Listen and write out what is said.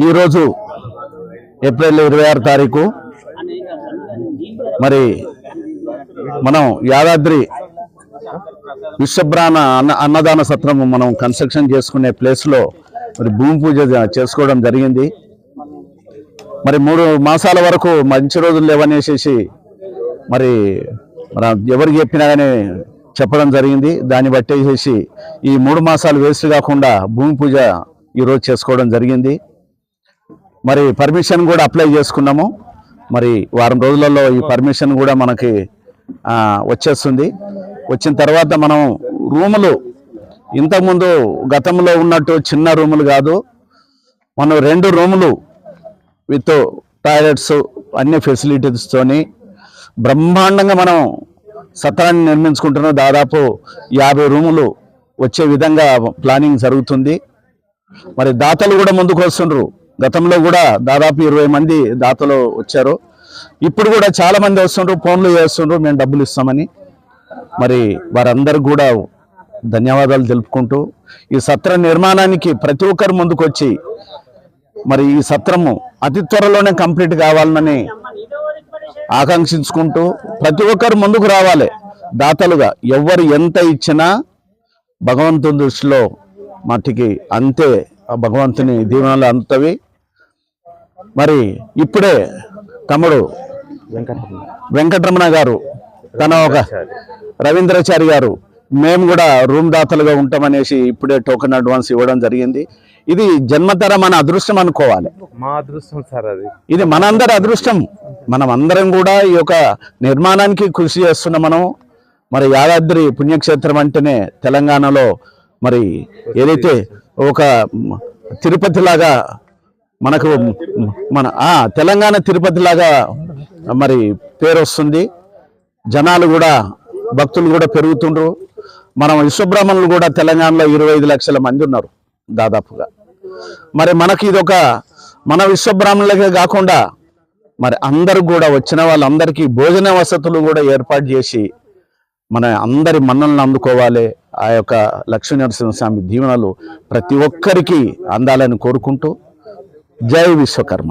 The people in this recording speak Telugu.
ఈరోజు ఏప్రిల్ 26 తారీఖు మరి మనం యాదాద్రి విశ్వబ్రాహ్మణ అన్నదాన సత్రం మనం కన్స్ట్రక్షన్ చేసుకునే ప్లేస్లో మరి భూమి పూజ చేసుకోవడం జరిగింది. మరి 3 మాసాల వరకు మంచి రోజులు లేవనేసేసి మరి ఎవరికి చెప్పినా కానీ చెప్పడం జరిగింది. దాన్ని బట్టేసేసి ఈ 3 మాసాలు వేస్ట్ కాకుండా భూమి పూజ ఈరోజు చేసుకోవడం జరిగింది. మరి పర్మిషన్ కూడా అప్లై చేసుకున్నాము. మరి వారం రోజులలో ఈ పర్మిషన్ కూడా మనకి వచ్చేస్తుంది. వచ్చిన తర్వాత మనం రూములు ఇంతకుముందు గతంలో ఉన్నట్టు చిన్న రూములు కాదు, మనం 2 రూములు విత్ టాయిలెట్స్ అన్ని ఫెసిలిటీస్తోని బ్రహ్మాండంగా మనం సత్రాన్ని నిర్మించుకుంటున్నాం. దాదాపు 50 రూములు వచ్చే విధంగా ప్లానింగ్ జరుగుతుంది. మరి దాతలు కూడా ముందుకు వస్తుండ్రు. గతంలో కూడా దాదాపు 20 మంది దాతలు వచ్చారు. ఇప్పుడు కూడా చాలా మంది వస్తుండ్రు, ఫోన్లు చేస్తుండ్రు మేము డబ్బులు ఇస్తామని. మరి వారందరికీ కూడా ధన్యవాదాలు తెలుపుకుంటూ ఈ సత్ర నిర్మాణానికి ప్రతి ఒక్కరు ముందుకు వచ్చి మరి ఈ సత్రము అతి త్వరలోనే కంప్లీట్ కావాలని ఆకాంక్షించుకుంటూ ప్రతి ఒక్కరు ముందుకు రావాలి దాతలుగా. ఎవరు ఎంత ఇచ్చినా భగవంతుని దృష్టిలో మట్టికి అంతే, భగవంతుని దీవెనలు అందుతవి. మరి ఇప్పుడే తమ్ముడు వెంకటరమణ గారు తన ఒక రవీంద్రాచారి గారు మేము కూడా రూమ్ దాతలుగా ఉంటామనేసి ఇప్పుడే టోకెన్ అడ్వాన్స్ ఇవ్వడం జరిగింది. ఇది జన్మతర మన అదృష్టం అనుకోవాలి. మా అదృష్టం సార్, ఇది మనందరి అదృష్టం. మనం అందరం కూడా ఈ యొక్క నిర్మాణానికి కృషి చేస్తున్నాం. మనం మరి యాదాద్రి పుణ్యక్షేత్రం అంటేనే తెలంగాణలో మరి ఏదైతే ఒక తిరుపతి లాగా మనకు తెలంగాణ తిరుపతి లాగా మరి పేరు వస్తుంది. జనాలు కూడా భక్తులు కూడా పెరుగుతుండ్రు. మనం విశ్వబ్రాహ్మణులు కూడా తెలంగాణలో 25 లక్షల మంది ఉన్నారు దాదాపుగా. మరి మనకి ఇదొక మన విశ్వబ్రాహ్మణులకే కాకుండా మరి అందరూ కూడా వచ్చిన వాళ్ళందరికీ భోజన వసతులు కూడా ఏర్పాటు చేసి మన అందరి మన్నలను అందుకోవాలి. ఆ యొక్క లక్ష్మీ నరసింహస్వామి దీవెనలు ప్రతి ఒక్కరికి అందాలని కోరుకుంటూ జై విశ్వకర్మ.